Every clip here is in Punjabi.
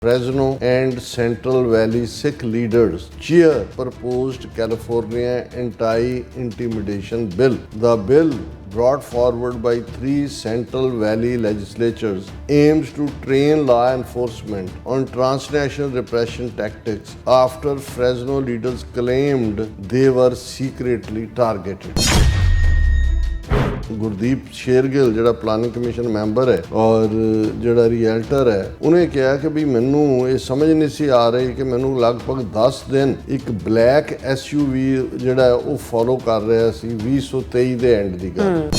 Fresno and Central Valley Sikh leaders cheer proposed California anti-intimidation bill. The bill, brought forward by 3 Central Valley legislatures, aims to train law enforcement on transnational repression tactics after Fresno leaders claimed they were secretly targeted. Gurdeep Shergill ਜਿਹੜਾ ਪਲਾਨਿੰਗ ਕਮਿਸ਼ਨ ਮੈਂਬਰ ਹੈ ਔਰ ਜਿਹੜਾ ਰੀਅਲਟਰ ਹੈ, ਉਹਨੇ ਕਿਹਾ ਕਿ ਵੀ ਮੈਨੂੰ ਇਹ ਸਮਝ ਨਹੀਂ ਸੀ ਆ ਰਹੀ ਕਿ ਮੈਨੂੰ ਲਗਭਗ 10 ਦਿਨ ਇੱਕ ਬਲੈਕ SUV ਜਿਹੜਾ ਉਹ ਫੋਲੋ ਕਰ ਰਿਹਾ ਸੀ 2023 ਦੇ ਐਂਡ ਦੀ ਗੱਲ।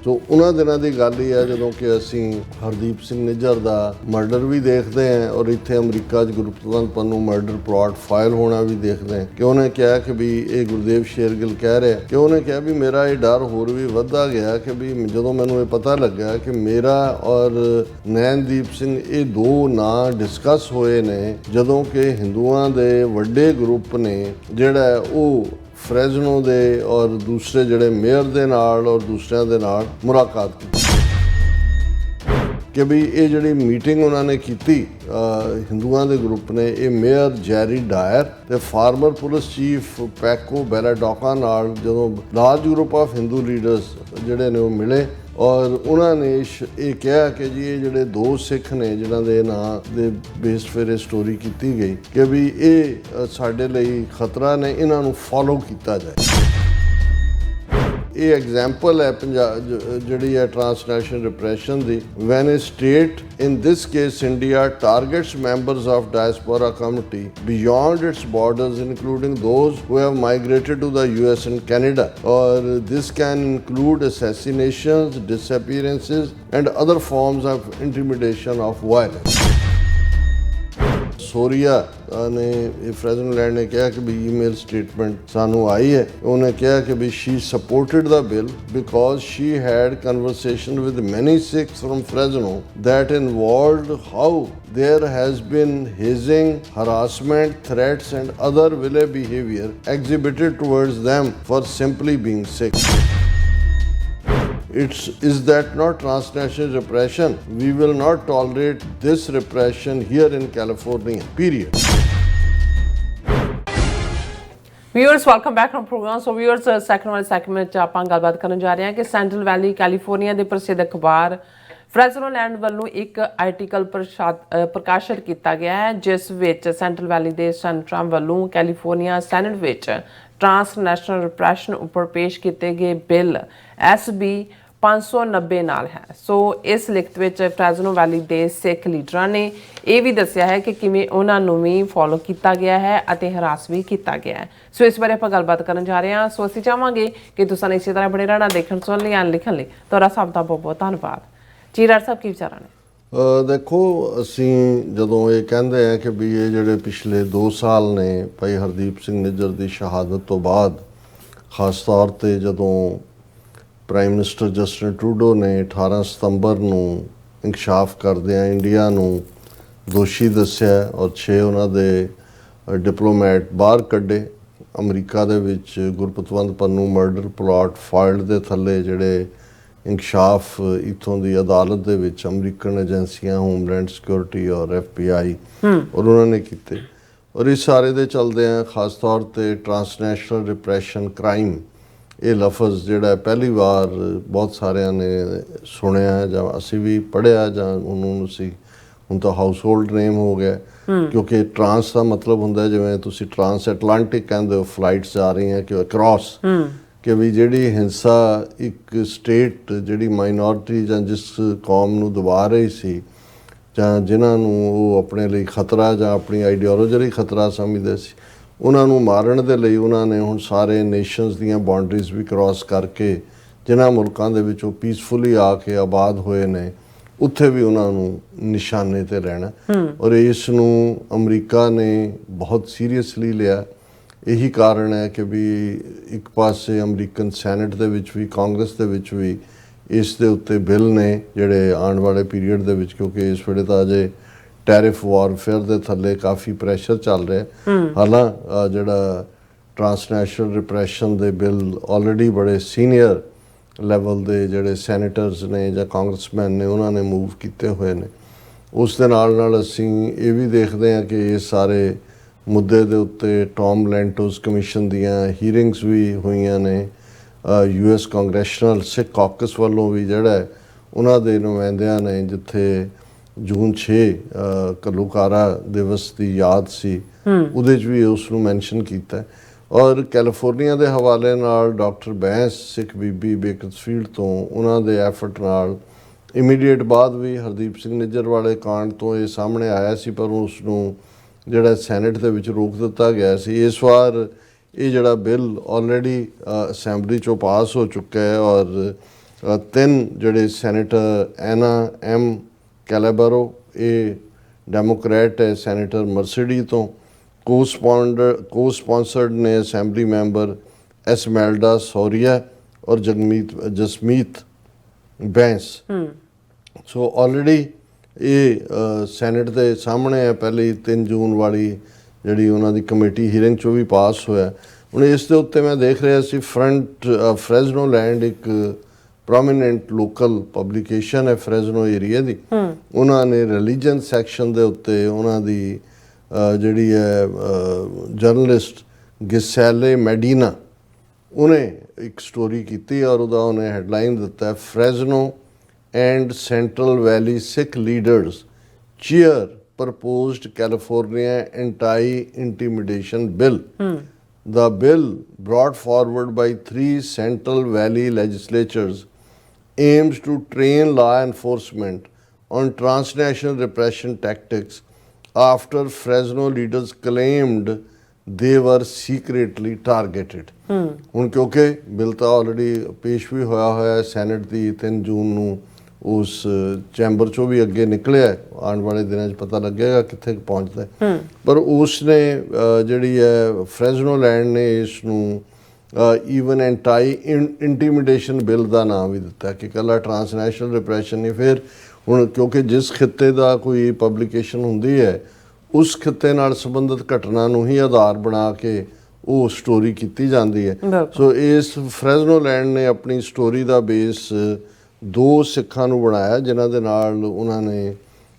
ਸੋ ਉਹਨਾਂ ਦਿਨਾਂ ਦੀ ਗੱਲ ਹੀ ਹੈ ਜਦੋਂ ਕਿ ਅਸੀਂ ਹਰਦੀਪ ਸਿੰਘ ਨਿੱਜਰ ਦਾ ਮਰਡਰ ਵੀ ਦੇਖਦੇ ਹਾਂ ਔਰ ਇੱਥੇ ਅਮਰੀਕਾ 'ਚ Gurpatwant Pannu murder plot file ਹੋਣਾ ਵੀ ਦੇਖਦੇ ਹਾਂ ਕਿ ਉਹਨੇ ਕਿਹਾ ਕਿ ਵੀ ਇਹ ਗੁਰਦੇਵ ਸ਼ੇਰਗਿੱਲ ਕਹਿ ਰਿਹਾ ਕਿ ਉਹਨੇ ਕਿਹਾ ਵੀ ਮੇਰਾ ਇਹ ਡਰ ਹੋਰ ਵੀ ਵੱਧਦਾ ਗਿਆ ਕਿ ਵੀ ਜਦੋਂ ਮੈਨੂੰ ਇਹ ਪਤਾ ਲੱਗਾ ਕਿ ਮੇਰਾ ਔਰ ਨੈਣਦੀਪ ਸਿੰਘ ਇਹ ਦੋ ਨਾਂ ਡਿਸਕਸ ਹੋਏ ਨੇ ਜਦੋਂ ਕਿ ਹਿੰਦੂਆਂ ਦੇ ਵੱਡੇ ਗਰੁੱਪ ਨੇ ਜਿਹੜਾ ਉਹ ਫਰੈਜ਼ਨੋ ਦੇ ਔਰ ਦੂਸਰੇ ਜਿਹੜੇ ਮੇਅਰ ਦੇ ਨਾਲ ਔਰ ਦੂਸਰਿਆਂ ਦੇ ਨਾਲ ਮੁਲਾਕਾਤ ਕੀਤੀ ਕਿ ਵੀ ਇਹ ਜਿਹੜੀ ਮੀਟਿੰਗ ਉਹਨਾਂ ਨੇ ਕੀਤੀ ਹਿੰਦੂਆਂ ਦੇ ਗਰੁੱਪ ਨੇ ਇਹ ਮੇਅਰ ਜੈਰੀ ਡਾਇਰ ਤੇ ਫਾਰਮਰ ਪੁਲਿਸ ਚੀਫ ਪੈਕੋ ਬੈਲਾਡੋਕਾ ਨਾਲ ਜਦੋਂ large group of Hindu leaders ਜਿਹੜੇ ਨੇ ਉਹ ਮਿਲੇ ਔਰ ਉਹਨਾਂ ਨੇ ਇਹ ਕਿਹਾ ਕਿ ਜੀ ਇਹ ਜਿਹੜੇ ਦੋ ਸਿੱਖ ਨੇ ਜਿਨ੍ਹਾਂ ਦੇ ਨਾਂ ਦੇ ਬੇਸ ਫਿਰ ਇਹ ਸਟੋਰੀ ਕੀਤੀ ਗਈ ਕਿ ਵੀ ਇਹ ਸਾਡੇ ਲਈ ਖਤਰਾ ਨੇ, ਇਹਨਾਂ ਨੂੰ ਫੋਲੋ ਕੀਤਾ ਜਾਏ। ਇਹ ਐਗਜ਼ਾਮਪਲ ਹੈ ਜਿਹੜੀ ਹੈ ਟ੍ਰਾਂਸਨੈਸ਼ਨਲ ਰਿਪਰੈਸ਼ਨ ਦੀ। When a state in this case India targets members of diaspora community beyond its borders including those who have migrated to the US and Canada, or this can include assassinations, disappearances and other forms of intimidation of violence. ਸੋਰੀਆ ਨੇ ਫਰੈਜ਼ਨੋਲੈਂਡ ਨੇ ਕਿਹਾ ਕਿ ਵੀ ਈਮੇਲ ਸਟੇਟਮੈਂਟ ਸਾਨੂੰ ਆਈ ਹੈ, ਉਹਨੇ ਕਿਹਾ ਕਿ ਵੀ she supported the bill because she had conversation with many Sikhs from Fresno that involved how there has been hazing, harassment, threats and other vile behavior exhibited towards them for simply being Sikh. Is that not transnational repression? We will not tolerate this repression here in California, period. Viewers, welcome back from program. So viewers, second one segment ਚ ਆਪਾਂ ਗੱਲਬਾਤ ਕਰਨ ਜਾ ਰਹੇ ਹਾਂ ਕਿ ਸੈਂਟਰਲ ਵੈਲੀ ਕੈਲੀਫੋਰਨੀਆ ਦੇ ਪ੍ਰਸਿੱਧ ਅਖਬਾਰ ਫਰੈਜ਼ਨੋ ਲੈਂਡ ਵੱਲੋਂ ਇੱਕ ਆਰਟੀਕਲ ਪ੍ਰਕਾਸ਼ਿਤ ਕੀਤਾ ਗਿਆ ਹੈ ਜਿਸ ਵਿੱਚ ਸੈਂਟਰਲ ਵੈਲੀ ਦੇ ਸੈਨੇਟਰਾਂ ਵੱਲੋਂ ਕੈਲੀਫੋਰਨੀਆ ਸੈਨੇਟ ਵਿੱਚ ਟ੍ਰਾਂਸਨੈਸ਼ਨਲ ਰਿਪਰੈਸ਼ਨ ਉੱਪਰ ਪੇਸ਼ ਕੀਤੇ ਗਏ ਬਿੱਲ SB 590 ਨਾਲ ਹੈ। ਸੋ ਇਸ ਲਿਖਤ ਵਿੱਚ ਫਰੈਜ਼ਨੋ ਵੈਲੀ ਦੇ ਸਿੱਖ ਲੀਡਰਾਂ ਨੇ ਇਹ ਵੀ ਦੱਸਿਆ ਹੈ ਕਿ ਕਿਵੇਂ ਉਹਨਾਂ ਨੂੰ ਵੀ ਫੋਲੋ ਕੀਤਾ ਗਿਆ ਹੈ ਅਤੇ ਹਰਾਸ ਵੀ ਕੀਤਾ ਗਿਆ ਹੈ। ਸੋ ਇਸ ਬਾਰੇ ਆਪਾਂ ਗੱਲਬਾਤ ਕਰਨ ਜਾ ਰਹੇ ਹਾਂ। ਸੋ ਅਸੀਂ ਚਾਹਾਂਗੇ ਕਿ ਤੁਸੀਂ ਇਸੇ ਤਰ੍ਹਾਂ ਬਣੇ ਰਹਿਣਾ ਦੇਖਣ ਸੁਣਨ ਲਈ ਐਂਡ ਲਿਖਣ ਲਈ। ਤੁਹਾਡਾ ਸਭ ਦਾ ਬਹੁਤ ਬਹੁਤ ਧੰਨਵਾਦ। ਜੀ ਡਾਕਟਰ ਸਾਹਿਬ ਕੀ ਵਿਚਾਰਾਂ ਨੇ? ਦੇਖੋ ਅਸੀਂ ਜਦੋਂ ਇਹ ਕਹਿੰਦੇ ਆ ਕਿ ਵੀ ਇਹ ਜਿਹੜੇ ਪਿਛਲੇ 2 ਸਾਲ ਨੇ ਭਾਈ ਹਰਦੀਪ ਸਿੰਘ ਨਿੱਜਰ ਦੀ ਸ਼ਹਾਦਤ ਤੋਂ ਬਾਅਦ ਖਾਸ ਤੌਰ 'ਤੇ ਜਦੋਂ ਪ੍ਰਾਈਮ ਮਿਨਿਸਟਰ ਜਸਟਿਨ ਟਰੂਡੋ ਨੇ 18 ਸਤੰਬਰ ਨੂੰ ਇਨਕਸ਼ਾਫ ਕਰਦਿਆਂ ਇੰਡੀਆ ਨੂੰ ਦੋਸ਼ੀ ਦੱਸਿਆ ਔਰ 6 ਉਹਨਾਂ ਦੇ ਡਿਪਲੋਮੈਟ ਬਾਹਰ ਕੱਢੇ। ਅਮਰੀਕਾ ਦੇ ਵਿੱਚ Gurpatwant Pannu murder plot file ਦੇ ਥੱਲੇ ਜਿਹੜੇ ਇਨਕਸ਼ਾਫ ਇੱਥੋਂ ਦੀ ਅਦਾਲਤ ਦੇ ਵਿੱਚ ਅਮਰੀਕਨ ਏਜੰਸੀਆਂ ਹੋਮਲੈਂਡ ਸਿਕਿਉਰਿਟੀ ਔਰ FBI ਔਰ ਉਹਨਾਂ ਨੇ ਕੀਤੇ ਔਰ ਇਸ ਸਾਰੇ ਦੇ ਚੱਲਦਿਆਂ ਖਾਸ ਤੌਰ 'ਤੇ ਟ੍ਰਾਂਸਨੈਸ਼ਨਲ ਰਿਪਰੈਸ਼ਨ ਕ੍ਰਾਈਮ ਇਹ ਲਫ਼ਜ਼ ਜਿਹੜਾ ਪਹਿਲੀ ਵਾਰ ਬਹੁਤ ਸਾਰਿਆਂ ਨੇ ਸੁਣਿਆ ਜਾਂ ਅਸੀਂ ਵੀ ਪੜ੍ਹਿਆ ਜਾਂ ਉਹਨੂੰ ਅਸੀਂ ਹੁਣ ਤਾਂ ਹਾਊਸ ਹੋਲਡ ਨੇਮ ਹੋ ਗਿਆ ਕਿਉਂਕਿ ਟਰਾਂਸ ਦਾ ਮਤਲਬ ਹੁੰਦਾ ਜਿਵੇਂ ਤੁਸੀਂ ਟਰਾਂਸ ਐਟਲਾਂਟਿਕ ਕਹਿੰਦੇ ਹੋ ਫਲਾਈਟਸ ਆ ਰਹੀਆਂ ਕਿ ਅਕ੍ਰੋਸ ਕਿ ਵੀ ਜਿਹੜੀ ਹਿੰਸਾ ਇੱਕ ਸਟੇਟ ਜਿਹੜੀ ਮਾਈਨੋਰਿਟੀ ਜਾਂ ਜਿਸ ਕੌਮ ਨੂੰ ਦਬਾ ਰਹੀ ਸੀ ਜਾਂ ਜਿਨ੍ਹਾਂ ਨੂੰ ਉਹ ਆਪਣੇ ਲਈ ਖਤਰਾ ਜਾਂ ਆਪਣੀ ਆਈਡੀਓਲੋਜੀ ਲਈ ਖਤਰਾ ਸਮਝਦੇ ਸੀ ਉਹਨਾਂ ਨੂੰ ਮਾਰਨ ਦੇ ਲਈ ਉਹਨਾਂ ਨੇ ਹੁਣ ਸਾਰੇ ਨੇਸ਼ਨਸ ਦੀਆਂ ਬਾਉਂਡਰੀਜ਼ ਵੀ ਕ੍ਰਾਸ ਕਰਕੇ ਜਿਨ੍ਹਾਂ ਮੁਲਕਾਂ ਦੇ ਵਿੱਚ ਉਹ ਪੀਸਫੁਲੀ ਆ ਕੇ ਆਬਾਦ ਹੋਏ ਨੇ ਉੱਥੇ ਵੀ ਉਹਨਾਂ ਨੂੰ ਨਿਸ਼ਾਨੇ 'ਤੇ ਰਹਿਣਾ ਔਰ ਇਸ ਨੂੰ ਅਮਰੀਕਾ ਨੇ ਬਹੁਤ ਸੀਰੀਅਸਲੀ ਲਿਆ। ਇਹੀ ਕਾਰਨ ਹੈ ਕਿ ਵੀ ਇੱਕ ਪਾਸੇ ਅਮਰੀਕਨ ਸੈਨੇਟ ਦੇ ਵਿੱਚ ਵੀ ਕਾਂਗਰਸ ਦੇ ਵਿੱਚ ਵੀ ਇਸ ਦੇ ਉੱਤੇ ਬਿੱਲ ਨੇ ਜਿਹੜੇ ਆਉਣ ਵਾਲੇ ਪੀਰੀਅਡ ਦੇ ਵਿੱਚ ਕਿਉਂਕਿ ਇਸ ਵੇਲੇ ਤਾਂ ਅਜੇ ਟੈਰਿਫ ਵਾਰਫੇਅਰ ਦੇ ਥੱਲੇ ਕਾਫੀ ਪ੍ਰੈਸ਼ਰ ਚੱਲ ਰਿਹਾ। ਹਾਲਾਂ ਜਿਹੜਾ ਟ੍ਰਾਂਸਨੈਸ਼ਨਲ ਰਿਪਰੈਸ਼ਨ ਦੇ ਬਿੱਲ ਆਲਰੇਡੀ ਬੜੇ ਸੀਨੀਅਰ ਲੈਵਲ ਦੇ ਜਿਹੜੇ ਸੈਨੇਟਰਸ ਨੇ ਜਾਂ ਕਾਂਗਰਸਮੈਨ ਨੇ ਉਹਨਾਂ ਨੇ ਮੂਵ ਕੀਤੇ ਹੋਏ ਨੇ ਉਸ ਦੇ ਨਾਲ ਅਸੀਂ ਇਹ ਵੀ ਦੇਖਦੇ ਹਾਂ ਕਿ ਇਹ ਸਾਰੇ ਮੁੱਦੇ ਦੇ ਉੱਤੇ ਟੌਮ ਲੈਂਟੋਸ ਕਮਿਸ਼ਨ ਦੀਆਂ ਹੀਅਰਿੰਗਸ ਵੀ ਹੋਈਆਂ ਨੇ। US ਕਾਂਗਰੈਸ਼ਨਲ ਸਿੱਖ ਕਾਕਸ ਵੱਲੋਂ ਵੀ ਜਿਹੜਾ ਉਹਨਾਂ ਦੇ ਨੁਮਾਇੰਦਿਆਂ ਨੇ, ਜਿੱਥੇ ਜੂਨ 6 ਘੱਲੂਘਾਰਾ ਦਿਵਸ ਦੀ ਯਾਦ ਸੀ, ਉਹਦੇ 'ਚ ਵੀ ਉਸ ਨੂੰ ਮੈਂਸ਼ਨ ਕੀਤਾ। ਔਰ ਕੈਲੀਫੋਰਨੀਆ ਦੇ ਹਵਾਲੇ ਨਾਲ ਡਾਕਟਰ ਬੈਂਸ ਸਿੱਖ ਬੀਬੀ ਬੇਕਰਸਫੀਲਡ ਤੋਂ ਉਹਨਾਂ ਦੇ ਐਫਰਟ ਨਾਲ ਇਮੀਡੀਏਟ ਬਾਅਦ ਵੀ ਹਰਦੀਪ ਸਿੰਘ ਨਿੱਜਰ ਵਾਲੇ ਕਾਂਡ ਤੋਂ ਇਹ ਸਾਹਮਣੇ ਆਇਆ ਸੀ, ਪਰ ਉਸ ਨੂੰ ਜਿਹੜਾ ਸੈਨੇਟ ਦੇ ਵਿੱਚ ਰੋਕ ਦਿੱਤਾ ਗਿਆ ਸੀ। ਇਸ ਵਾਰ ਇਹ ਜਿਹੜਾ ਬਿੱਲ ਆਲਰੇਡੀ ਅਸੈਂਬਲੀ 'ਚੋਂ ਪਾਸ ਹੋ ਚੁੱਕਾ ਹੈ ਔਰ 3 ਜਿਹੜੇ ਸੈਨੇਟਰ ਐਨਾ ਐਮ ਕੈਲੇਬਰੋ, ਇਹ ਡੈਮੋਕ੍ਰੈਟ ਹੈ, ਸੈਨੇਟਰ ਮਰਸੀਡੀ ਤੋਂ ਕੋ ਸਪਾਂਸਰਡ ਨੇ ਅਸੈਂਬਲੀ ਮੈਂਬਰ ਐਸਮੈਲਡਾ ਸੌਰੀਆ ਔਰ ਜਸਮੀਤ ਬੈਂਸ। ਸੋ ਆਲਰੇਡੀ ਇਹ ਸੈਨੇਟ ਦੇ ਸਾਹਮਣੇ ਹੈ, ਪਹਿਲੀ 3 ਜੂਨ ਵਾਲੀ ਜਿਹੜੀ ਉਹਨਾਂ ਦੀ ਕਮੇਟੀ ਹੀਅਰਿੰਗ 'ਚੋਂ ਵੀ ਪਾਸ ਹੋਇਆ। ਹੁਣ ਇਸ ਦੇ ਉੱਤੇ ਮੈਂ ਦੇਖ ਰਿਹਾ ਸੀ ਫਰੈਜ਼ਨੋ ਲੈਂਡ ਇੱਕ ਪ੍ਰੋਮੀਨੈਂਟ ਲੋਕਲ ਪਬਲੀਕੇਸ਼ਨ ਹੈ ਫਰੈਜ਼ਨੋ ਏਰੀਆ ਦੀ, ਉਹਨਾਂ ਨੇ ਰਿਲੀਜਨ ਸੈਕਸ਼ਨ ਦੇ ਉੱਤੇ ਉਹਨਾਂ ਦੀ ਜਿਹੜੀ ਹੈ ਜਰਨਲਿਸਟ ਗਿਸੈਲੇ ਮੈਡੀਨਾ, ਉਹਨੇ ਇੱਕ ਸਟੋਰੀ ਕੀਤੀ ਔਰ ਉਹਦਾ ਉਹਨੇ ਹੈਡਲਾਈਨ ਦਿੱਤਾ, Fresno and Central Valley Sikh leaders cheer proposed California anti intimidation bill. The bill brought forward by 3 Central Valley legislatures aims to train law enforcement on transnational repression tactics after Fresno leaders claimed they were secretly targeted. ਹੁਣ ਕਿਉਂਕਿ ਬਿੱਲ ਤਾਂ ਆਲਰੇਡੀ ਪੇਸ਼ ਵੀ ਹੋਇਆ ਹੈ ਸੈਨੇਟ ਦੀ 3 ਜੂਨ ਨੂੰ, ਉਸ ਚੈਂਬਰ 'ਚੋਂ ਵੀ ਅੱਗੇ ਨਿਕਲਿਆ, ਆਉਣ ਵਾਲੇ ਦਿਨਾਂ 'ਚ ਪਤਾ ਲੱਗੇਗਾ ਕਿੱਥੇ ਪਹੁੰਚਦਾ। ਪਰ ਉਸ ਨੇ ਜਿਹੜੀ ਹੈ ਫਰੈਜ਼ਨੋ ਲੈਂਡ ਨੇ ਇਸ ਨੂੰ ਈਵਨ ਐਂਟੀ ਇੰਟੀਮੀਡੇਸ਼ਨ ਬਿੱਲ ਦਾ ਨਾਮ ਵੀ ਦਿੱਤਾ ਕਿ ਇਕੱਲਾ ਟਰਾਂਸਨੈਸ਼ਨਲ ਰਿਪਰੈਸ਼ਨ ਨਹੀਂ। ਫਿਰ ਹੁਣ ਕਿਉਂਕਿ ਜਿਸ ਖਿੱਤੇ ਦਾ ਕੋਈ ਪਬਲੀਕੇਸ਼ਨ ਹੁੰਦੀ ਹੈ, ਉਸ ਖਿੱਤੇ ਨਾਲ ਸੰਬੰਧਿਤ ਘਟਨਾ ਨੂੰ ਹੀ ਆਧਾਰ ਬਣਾ ਕੇ ਉਹ ਸਟੋਰੀ ਕੀਤੀ ਜਾਂਦੀ ਹੈ। ਸੋ ਇਸ ਫਰੈਜ਼ਨੋ ਲੈਂਡ ਨੇ ਆਪਣੀ ਸਟੋਰੀ ਦਾ ਬੇਸ 2 ਸਿੱਖਾਂ ਨੂੰ ਬਣਾਇਆ, ਜਿਨ੍ਹਾਂ ਦੇ ਨਾਲ ਉਹਨਾਂ ਨੇ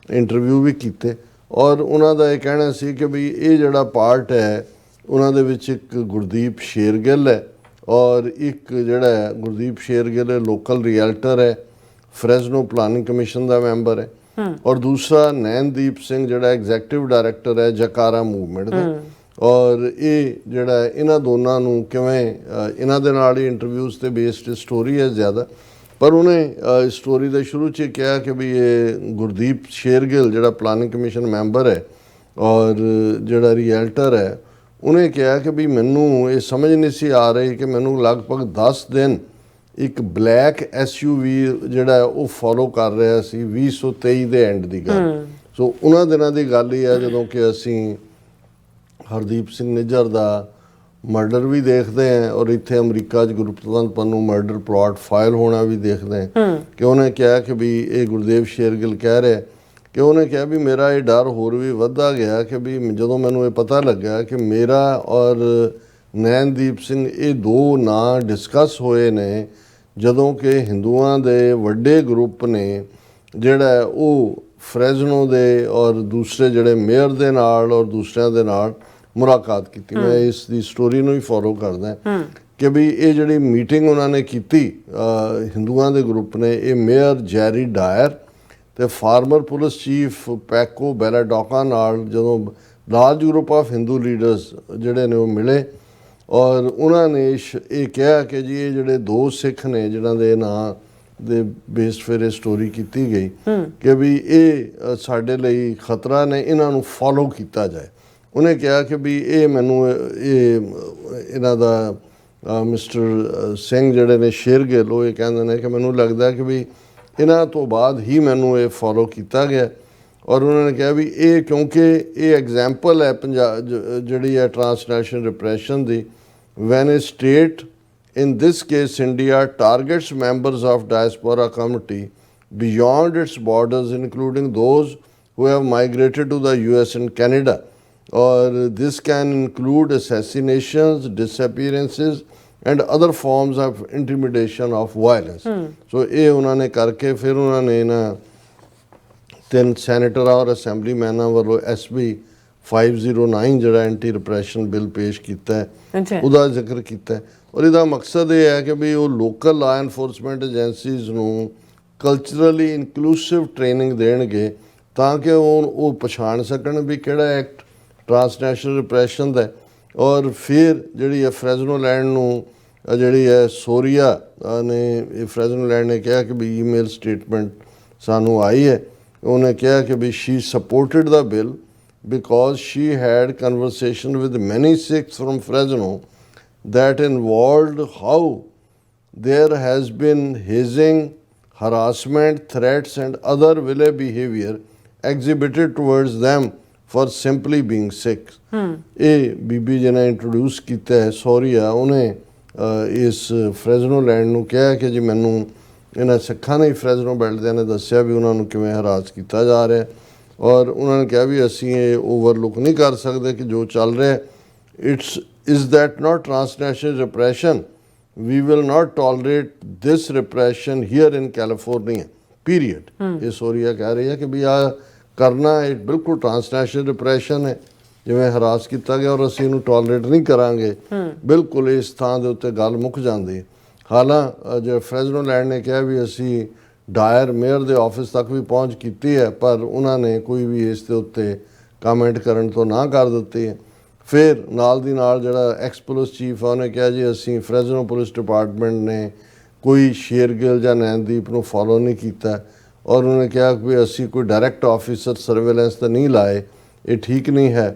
ਇੰਟਰਵਿਊ ਵੀ ਕੀਤੇ ਔਰ ਉਹਨਾਂ ਦਾ ਇਹ ਕਹਿਣਾ ਸੀ ਕਿ ਵੀ ਇਹ ਜਿਹੜਾ ਪਾਰਟ ਹੈ ਉਹਨਾਂ ਦੇ ਵਿੱਚ ਇੱਕ ਗੁਰਦੀਪ ਸ਼ੇਰਗਿੱਲ ਹੈ ਔਰ ਇੱਕ ਜਿਹੜਾ ਹੈ ਗੁਰਦੀਪ ਸ਼ੇਰਗਿੱਲ ਲੋਕਲ ਰੀਅਲਟਰ ਹੈ, ਫਰੈਜ਼ਨੋ ਪਲਾਨਿੰਗ ਕਮਿਸ਼ਨ ਦਾ ਮੈਂਬਰ ਹੈ, ਔਰ ਦੂਸਰਾ ਨੈਨਦੀਪ ਸਿੰਘ ਜਿਹੜਾ ਐਗਜ਼ੈਕਟਿਵ ਡਾਇਰੈਕਟਰ ਹੈ ਜਕਾਰਾ ਮੂਵਮੈਂਟ ਦਾ। ਔਰ ਇਹ ਜਿਹੜਾ ਇਹਨਾਂ ਦੋਨਾਂ ਨੂੰ ਕਿਵੇਂ ਇਹਨਾਂ ਦੇ ਨਾਲ ਹੀ ਇੰਟਰਵਿਊਜ਼ ਤੇ ਬੇਸਡ ਸਟੋਰੀ ਹੈ ਜ਼ਿਆਦਾ, ਪਰ ਉਹਨੇ ਸਟੋਰੀ ਦੇ ਸ਼ੁਰੂ 'ਚ ਕਿਹਾ ਕਿ ਵੀ ਇਹ ਗੁਰਦੀਪ ਸ਼ੇਰਗਿੱਲ ਜਿਹੜਾ ਪਲਾਨਿੰਗ ਕਮਿਸ਼ਨ ਮੈਂਬਰ ਹੈ ਔਰ ਜਿਹੜਾ ਰੀਅਲਟਰ ਹੈ, ਉਹਨੇ ਕਿਹਾ ਕਿ ਵੀ ਮੈਨੂੰ ਇਹ ਸਮਝ ਨਹੀਂ ਸੀ ਆ ਰਹੀ ਕਿ ਮੈਨੂੰ ਲਗਭਗ 10 ਦਿਨ ਇੱਕ ਬਲੈਕ SUV ਜਿਹੜਾ ਉਹ ਫੋਲੋ ਕਰ ਰਿਹਾ ਸੀ 2023 ਦੇ ਐਂਡ ਦੀ ਗੱਲ। ਸੋ ਉਹਨਾਂ ਦਿਨਾਂ ਦੀ ਗੱਲ ਹੀ ਹੈ ਜਦੋਂ ਕਿ ਅਸੀਂ ਹਰਦੀਪ ਸਿੰਘ ਨਿੱਜਰ ਦਾ ਮਰਡਰ ਵੀ ਦੇਖਦੇ ਹਾਂ ਔਰ ਇੱਥੇ ਅਮਰੀਕਾ 'ਚ ਗੁਰਪ੍ਰਤਵੰਤ ਪੰਨੂ ਮਰਡਰ ਪਲਾਟ ਫਾਈਲ ਹੋਣਾ ਵੀ ਦੇਖਦੇ ਹਾਂ ਕਿ ਉਹਨੇ ਕਿਹਾ ਕਿ ਵੀ ਇਹ ਗੁਰਦੇਵ ਸ਼ੇਰਗਿੱਲ ਕਹਿ ਰਿਹਾ ਕਿ ਉਹਨੇ ਕਿਹਾ ਵੀ ਮੇਰਾ ਇਹ ਡਰ ਹੋਰ ਵੀ ਵੱਧਦਾ ਗਿਆ ਕਿ ਵੀ ਜਦੋਂ ਮੈਨੂੰ ਇਹ ਪਤਾ ਲੱਗਾ ਕਿ ਮੇਰਾ ਔਰ ਨੈਨਦੀਪ ਸਿੰਘ ਇਹ 2 ਨਾਂ ਡਿਸਕਸ ਹੋਏ ਨੇ ਜਦੋਂ ਕਿ ਹਿੰਦੂਆਂ ਦੇ ਵੱਡੇ ਗਰੁੱਪ ਨੇ ਜਿਹੜਾ ਉਹ ਫਰੈਜ਼ਨੋ ਦੇ ਔਰ ਦੂਸਰੇ ਜਿਹੜੇ ਮੇਅਰ ਦੇ ਨਾਲ ਔਰ ਦੂਸਰਿਆਂ ਦੇ ਨਾਲ ਮੁਲਾਕਾਤ ਕੀਤੀ। ਮੈਂ ਇਸ ਦੀ ਸਟੋਰੀ ਨੂੰ ਹੀ ਫੋਲੋ ਕਰਦਾ ਕਿ ਵੀ ਇਹ ਜਿਹੜੀ ਮੀਟਿੰਗ ਉਹਨਾਂ ਨੇ ਕੀਤੀ ਹਿੰਦੂਆਂ ਦੇ ਗਰੁੱਪ ਨੇ, ਇਹ ਮੇਅਰ ਜੈਰੀ ਡਾਇਰ ਤੇ ਫਾਰਮਰ ਪੁਲਿਸ ਚੀਫ ਪੈਕੋ ਬੈਲਾਡੋਕਾ ਨਾਲ ਜਦੋਂ large group of Hindu leaders ਜਿਹੜੇ ਨੇ ਉਹ ਮਿਲੇ ਔਰ ਉਹਨਾਂ ਨੇ ਇਹ ਕਿਹਾ ਕਿ ਜੀ ਇਹ ਜਿਹੜੇ 2 ਸਿੱਖ ਨੇ ਜਿਨ੍ਹਾਂ ਦੇ ਨਾਂ ਦੇ ਬੇਸ ਫਿਰ ਇਹ ਸਟੋਰੀ ਕੀਤੀ ਗਈ ਕਿ ਵੀ ਇਹ ਸਾਡੇ ਲਈ ਖਤਰਾ ਨੇ, ਇਹਨਾਂ ਨੂੰ ਫੋਲੋ ਕੀਤਾ ਜਾਏ। ਉਹਨੇ ਕਿਹਾ ਕਿ ਵੀ ਇਹ ਮੈਨੂੰ ਇਹਨਾਂ ਦਾ ਮਿਸਟਰ ਸਿੰਘ ਜਿਹੜੇ ਨੇ ਸ਼ੇਰਗਿੱਲ, ਉਹ ਇਹ ਕਹਿੰਦੇ ਨੇ ਕਿ ਮੈਨੂੰ ਲੱਗਦਾ ਕਿ ਵੀ ਇਹਨਾਂ ਤੋਂ ਬਾਅਦ ਹੀ ਮੈਨੂੰ ਇਹ ਫੋਲੋ ਕੀਤਾ ਗਿਆ ਔਰ ਉਹਨਾਂ ਨੇ ਕਿਹਾ ਵੀ ਇਹ ਕਿਉਂਕਿ ਇਹ ਐਗਜ਼ਾਮਪਲ ਹੈ ਜਿਹੜੀ ਹੈ ਟਰਾਂਸਨੈਸ਼ਨਲ ਰਿਪਰੈਸ਼ਨ ਦੀ, when a state in this case India targets members of diaspora community beyond its borders including those who have migrated to the US and Canada, or this can include assassinations, disappearances and other forms of intimidation of violence. So ਇਹ ਉਹਨਾਂ ਨੇ ਕਰਕੇ ਫਿਰ ਉਹਨਾਂ ਨੇ ਨਾ 3 ਸੈਨੇਟਰਾਂ ਔਰ ਅਸੈਂਬਲੀਮੈਨਾਂ ਵੱਲੋਂ SB 509 ਜਿਹੜਾ ਐਂਟੀ ਰਿਪਰੈਸ਼ਨ ਬਿੱਲ ਪੇਸ਼ ਕੀਤਾ ਹੈ, ਅੱਛਾ ਉਹਦਾ ਜ਼ਿਕਰ ਕੀਤਾ ਹੈ। ਔਰ ਇਹਦਾ ਮਕਸਦ ਇਹ ਹੈ ਕਿ ਵੀ ਉਹ ਲੋਕਲ ਲਾ ਐਨਫੋਰਸਮੈਂਟ ਏਜੰਸੀਜ਼ ਨੂੰ ਕਲਚਰਲੀ ਇਨਕਲੂਸਿਵ ਟ੍ਰੇਨਿੰਗ ਦੇਣਗੇ ਤਾਂ ਕਿ ਉਹ ਪਛਾਣ ਸਕਣ ਵੀ ਕਿਹੜਾ ਐਕਟ ਟਰਾਂਸਨੈਸ਼ਨਲ ਰਿਪਰੈਸ਼ਨ ਦਾ ਹੈ। ਔਰ ਫਿਰ ਜਿਹੜੀ ਹੈ ਫਰੈਜ਼ਨੋਲੈਂਡ ਨੂੰ ਜਿਹੜੀ ਹੈ ਸੋਰੀਆ ਨੇ ਫਰੈਜ਼ਨੋਲੈਂਡ ਨੇ ਕਿਹਾ ਕਿ ਵੀ ਈਮੇਲ ਸਟੇਟਮੈਂਟ ਸਾਨੂੰ ਆਈ ਹੈ, ਉਹਨੇ ਕਿਹਾ ਕਿ ਵੀ she supported the bill because she had conversation with many Sikhs from Fresno that involved how there has been hazing, harassment, threats and other vile behavior exhibited towards them for simply being Sikh. ਇਹ ਬੀਬੀ ਜੀ ਨੇ ਇੰਟਰੋਡਿਊਸ ਕੀਤਾ ਹੈ ਸੋਰੀਆ, ਉਹਨੇ ਇਸ ਫਰੈਜ਼ਨੋ ਲੈਂਡ ਨੂੰ ਕਿਹਾ ਕਿ ਜੀ ਮੈਨੂੰ ਇਹਨਾਂ ਸਿੱਖਾਂ ਨੇ ਫਰੈਜ਼ਨੋ ਬੈਲਟ ਦਿਆਂ ਨੇ ਦੱਸਿਆ ਵੀ ਉਹਨਾਂ ਨੂੰ ਕਿਵੇਂ ਹਰਾਸ ਕੀਤਾ ਜਾ ਰਿਹਾ ਔਰ ਉਹਨਾਂ ਨੇ ਕਿਹਾ ਵੀ ਅਸੀਂ ਇਹ ਓਵਰਲੁੱਕ ਨਹੀਂ ਕਰ ਸਕਦੇ ਕਿ ਜੋ ਚੱਲ ਰਿਹਾ is that not transnational repression we will not tolerate this repression here in California period. ਇਹ ਸੋਰੀਆ ਕਹਿ ਰਹੀ ਹੈ ਕਿ ਵੀ ਆ ਕਰਨਾ ਇਹ ਬਿਲਕੁਲ ਟਰਾਂਸਨੈਸ਼ਨਲ ਰਿਪਰੈਸ਼ਨ ਹੈ, ਜਿਵੇਂ ਹਰਾਸ ਕੀਤਾ ਗਿਆ ਔਰ ਅਸੀਂ ਇਹਨੂੰ ਟੋਲਰੇਟ ਨਹੀਂ ਕਰਾਂਗੇ। ਬਿਲਕੁਲ ਇਸ ਥਾਂ ਦੇ ਉੱਤੇ ਗੱਲ ਮੁੱਕ ਜਾਂਦੀ ਹੈ। ਹਾਲਾਂ ਜੋ ਫਰੈਜ਼ਨੋ ਲੈਂਡ ਨੇ ਕਿਹਾ ਵੀ ਅਸੀਂ ਡਾਇਰ ਮੇਅਰ ਦੇ ਆਫਿਸ ਤੱਕ ਵੀ ਪਹੁੰਚ ਕੀਤੀ ਹੈ, ਪਰ ਉਹਨਾਂ ਨੇ ਕੋਈ ਵੀ ਇਸ ਦੇ ਉੱਤੇ ਕਮੈਂਟ ਕਰਨ ਤੋਂ ਨਾ ਕਰ ਦਿੱਤੀ ਹੈ। ਫਿਰ ਨਾਲ ਦੀ ਨਾਲ ਜਿਹੜਾ ਐਕਸ ਪੁਲਿਸ ਚੀਫ ਆ ਉਹਨੇ ਕਿਹਾ ਜੀ ਅਸੀਂ ਫਰੈਜ਼ਨੋ ਪੁਲਿਸ ਡਿਪਾਰਟਮੈਂਟ ਨੇ ਕੋਈ ਸ਼ੇਰਗਿੱਲ ਜਾਂ ਨੈਨਦੀਪ ਨੂੰ ਫੋਲੋ ਨਹੀਂ ਕੀਤਾ ਔਰ ਉਹਨੇ ਕਿਹਾ ਕਿ ਅਸੀਂ ਕੋਈ ਡਾਇਰੈਕਟ ਆਫਿਸਰ ਸਰਵੇਲੈਂਸ ਤਾਂ ਨਹੀਂ ਲਾਏ, ਇਹ ਠੀਕ ਨਹੀਂ ਹੈ।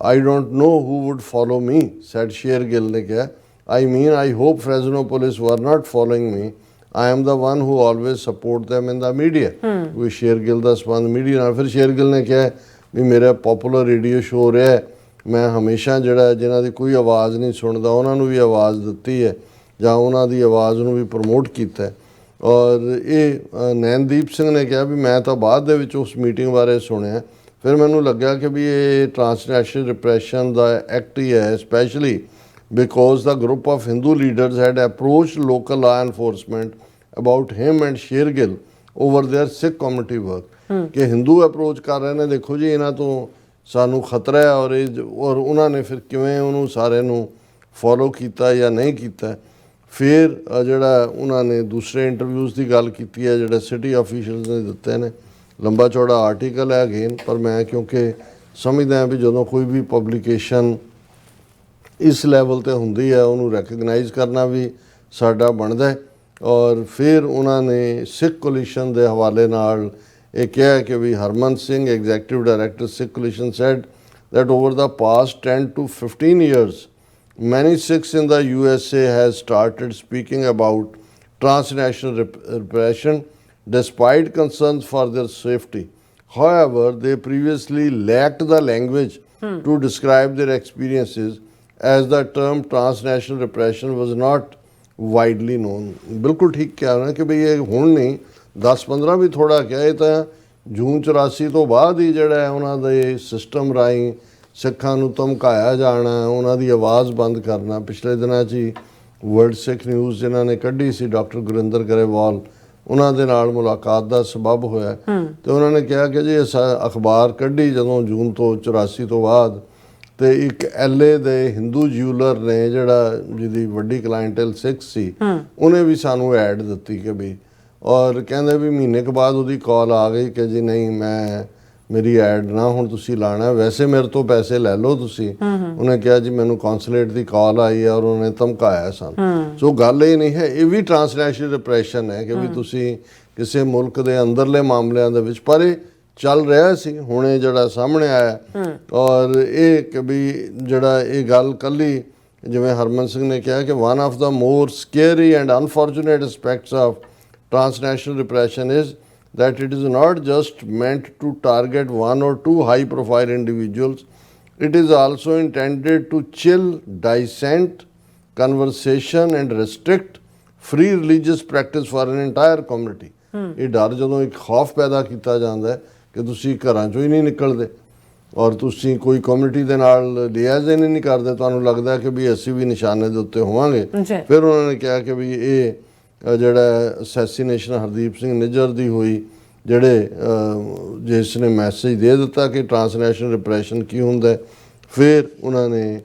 I don't know who would follow me, said Shergill ਨੇ ਕਿਹਾ। I mean, I hope Fresno police were not following me. I am the one who always support them in the media. ਕੋਈ ਸ਼ੇਰਗਿੱਲ ਦਾ ਸੰਬੰਧ ਮੀਡੀਆ ਨਾਲ। ਫਿਰ ਸ਼ੇਰਗਿੱਲ ਨੇ ਕਿਹਾ ਵੀ ਮੇਰਾ ਪਪੂਲਰ ਰੇਡੀਓ ਸ਼ੋ ਰਿਹਾ, ਮੈਂ ਹਮੇਸ਼ਾ ਜਿਹੜਾ ਜਿਨ੍ਹਾਂ ਦੀ ਕੋਈ ਆਵਾਜ਼ ਨਹੀਂ ਸੁਣਦਾ ਉਹਨਾਂ ਨੂੰ ਵੀ ਆਵਾਜ਼ ਦਿੱਤੀ ਹੈ ਜਾਂ ਉਹਨਾਂ ਦੀ ਆਵਾਜ਼ ਨੂੰ ਵੀ ਪ੍ਰਮੋਟ ਕੀਤਾ ਹੈ। ਔਰ ਇਹ ਨੈਨਦੀਪ ਸਿੰਘ ਨੇ ਕਿਹਾ ਵੀ ਮੈਂ ਤਾਂ ਬਾਅਦ ਦੇ ਵਿੱਚ ਉਸ ਮੀਟਿੰਗ ਬਾਰੇ ਸੁਣਿਆ, ਫਿਰ ਮੈਨੂੰ ਲੱਗਿਆ ਕਿ ਵੀ ਇਹ ਟਰਾਂਸਨੈਸ਼ਨਲ ਰਿਪਰੈਸ਼ਨ ਦਾ ਐਕਟ ਹੀ ਹੈ, specially because the group of Hindu leaders had approached local law enforcement about him and Shergill over their Sikh community work. ਕਿ ਹਿੰਦੂ ਅਪਰੋਚ ਕਰ ਰਹੇ ਨੇ, ਦੇਖੋ ਜੀ ਇਹਨਾਂ ਤੋਂ ਸਾਨੂੰ ਖਤਰਾ ਹੈ ਔਰ ਉਹਨਾਂ ਨੇ ਫਿਰ ਕਿਵੇਂ ਉਹਨੂੰ ਸਾਰੇ ਨੂੰ ਫੋਲੋ ਕੀਤਾ ਜਾਂ ਨਹੀਂ ਕੀਤਾ। ਫਿਰ ਜਿਹੜਾ ਉਹਨਾਂ ਨੇ ਦੂਸਰੇ ਇੰਟਰਵਿਊਜ਼ ਦੀ ਗੱਲ ਕੀਤੀ ਹੈ ਜਿਹੜੇ ਸਿਟੀ ਆਫੀਸ਼ੀਅਲਸ ਨੇ ਦਿੱਤੇ ਨੇ, ਲੰਬਾ ਚੌੜਾ ਆਰਟੀਕਲ ਹੈ ਅਗੇਨ, ਪਰ ਮੈਂ ਕਿਉਂਕਿ ਸਮਝਦਾ ਹਾਂ ਵੀ ਜਦੋਂ ਕੋਈ ਵੀ ਪਬਲੀਕੇਸ਼ਨ ਇਸ ਲੈਵਲ ਤੇ ਹੁੰਦੀ ਹੈ ਉਹਨੂੰ ਰੈਕਗਨਾਈਜ਼ ਕਰਨਾ ਵੀ ਸਾਡਾ ਬਣਦਾ ਹੈ। ਔਰ ਫਿਰ ਉਹਨਾਂ ਨੇ ਸਿੱਖ ਕੋਲੀਸ਼ਨ ਦੇ ਹਵਾਲੇ ਨਾਲ ਇਹ ਕਿਹਾ ਕਿ ਵੀ Harman Singh executive director Sikh Coalition said that over the past 10 to 15 years many Sikhs in the USA has started speaking about transnational repression despite concerns for their safety. However, they previously lacked the language to describe their experiences as the term transnational repression was not widely known. ਬਿਲਕੁਲ ਠੀਕ ਕਿਹਾ ਨਾ ਕਿ ਬਈ ਇਹ ਹੁਣ ਨਹੀਂ 10-15 ਵੀ ਥੋੜਾ ਕਿਹਾ, ਇਹ ਤਾਂ ਜੂਨ 84 ਤੋਂ ਬਾਅਦ ਹੀ ਜਿਹੜਾ ਉਹਨਾਂ ਦੇ ਸਿਸਟਮ ਰਾਹੀਂ ਸਿੱਖਾਂ ਨੂੰ ਧਮਕਾਇਆ ਜਾਣਾ, ਉਹਨਾਂ ਦੀ ਆਵਾਜ਼ ਬੰਦ ਕਰਨਾ। ਪਿਛਲੇ ਦਿਨਾਂ 'ਚ ਹੀ ਵਰਲਡ ਸਿੱਖ ਨਿਊਜ਼ ਜਿਨ੍ਹਾਂ ਨੇ ਕੱਢੀ ਸੀ ਡਾਕਟਰ ਗੁਰਿੰਦਰ ਗਰੇਵਾਲ, ਉਹਨਾਂ ਦੇ ਨਾਲ ਮੁਲਾਕਾਤ ਦਾ ਸਬਬ ਹੋਇਆ ਤੇ ਉਹਨਾਂ ਨੇ ਕਿਹਾ ਕਿ ਜੀ ਅਖਬਾਰ ਕੱਢੀ ਜਦੋਂ ਜੂਨ ਤੋਂ 84 ਤੋਂ ਬਾਅਦ, ਤੇ ਇੱਕ LA ਦੇ ਹਿੰਦੂ ਜਿਊਲਰ ਨੇ ਜਿਹੜਾ ਜਿਹਦੀ ਵੱਡੀ ਕਲਾਇੰਟਲ ਸਿੱਖ ਸੀ, ਉਹਨੇ ਵੀ ਸਾਨੂੰ ਐਡ ਦਿੱਤੀ ਕਿ ਵੀ, ਔਰ ਕਹਿੰਦੇ ਵੀ ਮਹੀਨੇ ਕੁ ਬਾਅਦ ਉਹਦੀ ਕਾਲ ਆ ਗਈ ਕਿ ਜੀ ਨਹੀਂ ਮੈਂ ਮੇਰੀ ਐਡ ਨਾ ਹੁਣ ਤੁਸੀਂ ਲਾਣਾ, ਵੈਸੇ ਮੇਰੇ ਤੋਂ ਪੈਸੇ ਲੈ ਲਓ ਤੁਸੀਂ। ਉਹਨੇ ਕਿਹਾ ਜੀ ਮੈਨੂੰ ਕੌਂਸੂਲੇਟ ਦੀ ਕਾਲ ਆਈ ਹੈ ਔਰ ਉਹਨੇ ਧਮਕਾਇਆ ਸਾਨੂੰ। ਸੋ ਗੱਲ ਇਹ ਨਹੀਂ ਹੈ, ਇਹ ਵੀ ਟਰਾਂਸਨੈਸ਼ਨਲ ਰਿਪਰੈਸ਼ਨ ਹੈ ਕਿ ਵੀ ਤੁਸੀਂ ਕਿਸੇ ਮੁਲਕ ਦੇ ਅੰਦਰਲੇ ਮਾਮਲਿਆਂ ਦੇ ਵਿੱਚ, ਪਰ ਇਹ ਚੱਲ ਰਿਹਾ ਸੀ ਹੁਣੇ ਜਿਹੜਾ ਸਾਹਮਣੇ ਆਇਆ। ਔਰ ਇਹ ਕਿ ਵੀ ਜਿਹੜਾ ਇਹ ਗੱਲ ਕੱਲੀ ਜਿਵੇਂ ਹਰਮਨ ਸਿੰਘ ਨੇ ਕਿਹਾ ਕਿ one of the more scary and unfortunate aspects of transnational repression is that it is not just meant to target one or two high profile individuals, it is also intended to chill dissent, conversation and restrict free religious practice for an entire community. ਇਹ ਡਰ ਜਦੋਂ ਇੱਕ ਖੌਫ ਪੈਦਾ ਕੀਤਾ ਜਾਂਦਾ ਹੈ ਕਿ ਤੁਸੀਂ ਘਰਾਂ ਚੋਂ ਹੀ ਨਹੀਂ ਨਿਕਲਦੇ ਔਰ ਤੁਸੀਂ ਕੋਈ ਕਮਿਊਨਿਟੀ ਦੇ ਨਾਲ ਲਿਆਜ਼ਨ ਹੀ ਨਹੀਂ ਕਰਦੇ, ਤੁਹਾਨੂੰ ਲੱਗਦਾ ਕਿ ਵੀ ਅਸੀਂ ਵੀ ਨਿਸ਼ਾਨੇ ਦੇ ਉੱਤੇ ਹੋਵਾਂਗੇ। ਫਿਰ ਉਹਨਾਂ ਨੇ ਕਿਹਾ ਕਿ ਵੀ ਇਹ ਜਿਹੜਾ ਅਸੈਸੀਨੇਸ਼ਨ ਹਰਦੀਪ ਸਿੰਘ ਨਿੱਜਰ ਦੀ ਹੋਈ, ਜਿਹੜੇ ਜਿਸ ਨੇ ਮੈਸੇਜ ਦੇ ਦਿੱਤਾ ਕਿ ਟਰਾਂਸਨੈਸ਼ਨਲ ਰਿਪਰੈਸ਼ਨ ਕੀ ਹੁੰਦਾ ਹੈ। ਫਿਰ ਉਹਨਾਂ ਨੇ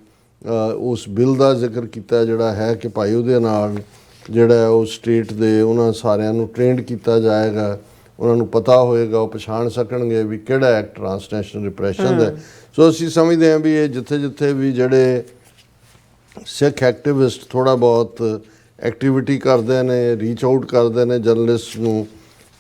ਉਸ ਬਿੱਲ ਦਾ ਜ਼ਿਕਰ ਕੀਤਾ ਜਿਹੜਾ ਹੈ ਕਿ ਭਾਈ ਉਹਦੇ ਨਾਲ ਜਿਹੜਾ ਉਹ ਸਟੇਟ ਦੇ ਉਹਨਾਂ ਸਾਰਿਆਂ ਨੂੰ ਟ੍ਰੇਨਡ ਕੀਤਾ ਜਾਏਗਾ, ਉਹਨਾਂ ਨੂੰ ਪਤਾ ਹੋਏਗਾ, ਉਹ ਪਛਾਣ ਸਕਣਗੇ ਵੀ ਕਿਹੜਾ ਐਕਟ ਟਰਾਂਸਨੈਸ਼ਨਲ ਰਿਪਰੈਸ਼ਨ ਦਾ। ਸੋ ਅਸੀਂ ਸਮਝਦੇ ਹਾਂ ਵੀ ਇਹ ਜਿੱਥੇ ਜਿੱਥੇ ਵੀ ਜਿਹੜੇ ਸਿੱਖ ਐਕਟਿਵਿਸਟ ਥੋੜ੍ਹਾ ਬਹੁਤ ਐਕਟੀਵਿਟੀ ਕਰਦੇ ਨੇ, ਰੀਚ ਆਊਟ ਕਰਦੇ ਨੇ ਜਰਨਲਿਸਟ ਨੂੰ,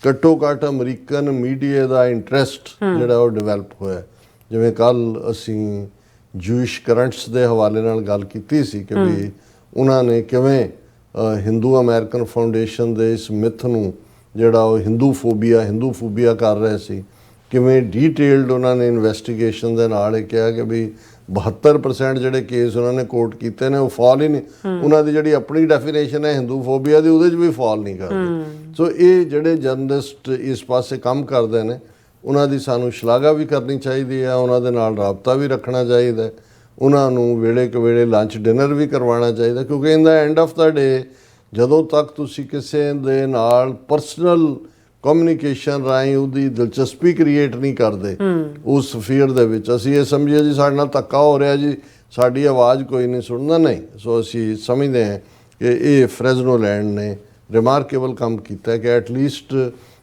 ਘੱਟੋ ਘੱਟ ਅਮਰੀਕਨ ਮੀਡੀਆ ਦਾ ਇੰਟਰਸਟ ਜਿਹੜਾ ਉਹ ਡਿਵੈਲਪ ਹੋਇਆ। ਜਿਵੇਂ ਕੱਲ੍ਹ ਅਸੀਂ ਜੂਇਸ਼ ਕਰੰਟਸ ਦੇ ਹਵਾਲੇ ਨਾਲ ਗੱਲ ਕੀਤੀ ਸੀ ਕਿ ਵੀ ਉਹਨਾਂ ਨੇ ਕਿਵੇਂ ਹਿੰਦੂ ਅਮਰੀਕਨ ਫਾਊਂਡੇਸ਼ਨ ਦੇ ਇਸ ਮਿਥ ਨੂੰ ਜਿਹੜਾ ਉਹ ਹਿੰਦੂ ਫੋਬੀਆ ਕਰ ਰਹੇ ਸੀ, ਕਿਵੇਂ ਡੀਟੇਲਡ ਉਹਨਾਂ ਨੇ ਇਨਵੈਸਟੀਗੇਸ਼ਨ ਦੇ ਨਾਲ ਇਹ ਕਿਹਾ ਕਿ ਵੀ 72% ਜਿਹੜੇ ਕੇਸ ਉਹਨਾਂ ਨੇ ਕੋਰਟ ਕੀਤੇ ਨੇ ਉਹ ਫਾਲ ਹੀ ਨਹੀਂ, ਉਹਨਾਂ ਦੀ ਜਿਹੜੀ ਆਪਣੀ ਡੈਫੀਨੇਸ਼ਨ ਹੈ ਹਿੰਦੂ ਫੋਬੀਆ ਦੀ ਉਹਦੇ 'ਚ ਵੀ ਫਾਲ ਨਹੀਂ ਕਰਦੇ। ਸੋ ਇਹ ਜਿਹੜੇ ਜਰਨਲਿਸਟ ਇਸ ਪਾਸੇ ਕੰਮ ਕਰਦੇ ਨੇ ਉਹਨਾਂ ਦੀ ਸਾਨੂੰ ਸ਼ਲਾਘਾ ਵੀ ਕਰਨੀ ਚਾਹੀਦੀ ਹੈ, ਉਹਨਾਂ ਦੇ ਨਾਲ ਰਾਬਤਾ ਵੀ ਰੱਖਣਾ ਚਾਹੀਦਾ, ਉਹਨਾਂ ਨੂੰ ਵੇਲੇ ਕੁ ਵੇਲੇ ਲੰਚ ਡਿਨਰ ਵੀ ਕਰਵਾਉਣਾ ਚਾਹੀਦਾ, ਕਿਉਂਕਿ ਇਨ ਦਾ ਐਂਡ ਆਫ ਦਾ ਡੇ ਜਦੋਂ ਤੱਕ ਤੁਸੀਂ ਕਿਸੇ ਦੇ ਨਾਲ ਪਰਸਨਲ ਕਮਿਊਨੀਕੇਸ਼ਨ ਰਾਹੀਂ ਉਹਦੀ ਦਿਲਚਸਪੀ ਕ੍ਰੀਏਟ ਨਹੀਂ ਕਰਦੇ ਉਸ ਸਫੀਅਰ ਦੇ ਵਿੱਚ, ਅਸੀਂ ਇਹ ਸਮਝੀਏ ਜੀ ਸਾਡੇ ਨਾਲ ਧੱਕਾ ਹੋ ਰਿਹਾ ਜੀ, ਸਾਡੀ ਆਵਾਜ਼ ਕੋਈ ਨਹੀਂ ਸੁਣਦਾ, ਨਹੀਂ। ਸੋ ਅਸੀਂ ਸਮਝਦੇ ਹਾਂ ਕਿ ਇਹ ਫਰੈਜ਼ਨੋ ਲੈਂਡ ਨੇ ਰਿਮਾਰਕੇਬਲ ਕੰਮ ਕੀਤਾ ਕਿ ਐਟਲੀਸਟ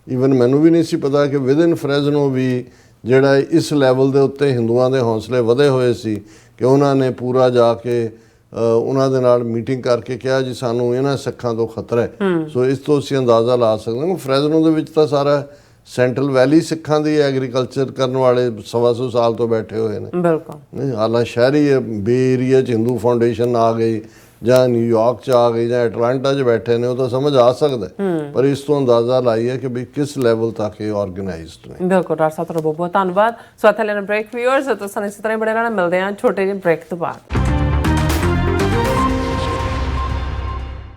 ਈਵਨ ਮੈਨੂੰ ਵੀ ਨਹੀਂ ਸੀ ਪਤਾ ਕਿ ਵਿਦਨ ਫਰੈਜ਼ਨੋ ਵੀ ਜਿਹੜਾ ਇਸ ਲੈਵਲ ਦੇ ਉੱਤੇ ਹਿੰਦੂਆਂ ਦੇ ਹੌਸਲੇ ਵਧੇ ਹੋਏ ਸੀ ਕਿ ਉਹਨਾਂ ਨੇ ਪੂਰਾ ਜਾ ਕੇ ਉਹਨਾਂ ਦੇ ਨਾਲ ਮੀਟਿੰਗ ਕਰਕੇ ਕਿਹਾ ਜੀ ਸਾਨੂੰ ਇਹਨਾਂ ਸਿੱਖਾਂ ਤੋਂ ਖਤਰਾ ਹੈ। ਸੋ ਇਸ ਤੋਂ ਅਸੀਂ ਅੰਦਾਜ਼ਾ ਲਾ ਸਕਦੇ ਹਾਂ ਫਰੈਜ਼ਨੋ ਦੇ ਵਿੱਚ ਤਾਂ ਸਾਰਾ ਸੈਂਟਰਲ ਵੈਲੀ ਸਿੱਖਾਂ ਦੀ ਐਗਰੀਕਲਚਰ ਕਰਨ ਵਾਲੇ 125 ਸਾਲ ਤੋਂ ਬੈਠੇ ਹੋਏ ਨੇ। ਬਿਲਕੁਲ ਹਾਲਾਂ ਸ਼ਹਿਰੀ ਬੇ ਏਰੀਆ 'ਚ ਹਿੰਦੂ ਫਾਊਂਡੇਸ਼ਨ ਆ ਗਈ ਜਾਂ ਨਿਊਯਾਰਕ 'ਚ ਆ ਗਈ ਜਾਂ ਐਟਲਾਂਟਾ 'ਚ ਬੈਠੇ ਨੇ, ਉਹ ਤਾਂ ਸਮਝ ਆ ਸਕਦਾ, ਪਰ ਇਸ ਤੋਂ ਅੰਦਾਜ਼ਾ ਲਾਈਏ ਕਿ ਵੀ ਕਿਸ ਲੈਵਲ ਤੱਕ ਇਹ ਆਰਗੇਨਾਈਜ਼ਡ ਨੇ। ਬਿਲਕੁਲ ਡਾਕਟਰ ਸਾਹਿਬ, ਤੁਹਾਡਾ ਬਹੁਤ ਬਹੁਤ ਧੰਨਵਾਦ। ਸੋ ਇੱਥੇ ਲੈਣਾ ਬ੍ਰੇਕ, ਵੀਅਰਸ ਤੁਸੀਂ ਇਸੇ ਤਰ੍ਹਾਂ ਬੜੇ ਰਹਿਣਾ, ਮਿਲਦੇ ਹਾਂ ਛੋਟੇ ਜਿਹੇ ਬ੍ਰੇਕ ਤੋਂ ਬਾਅਦ।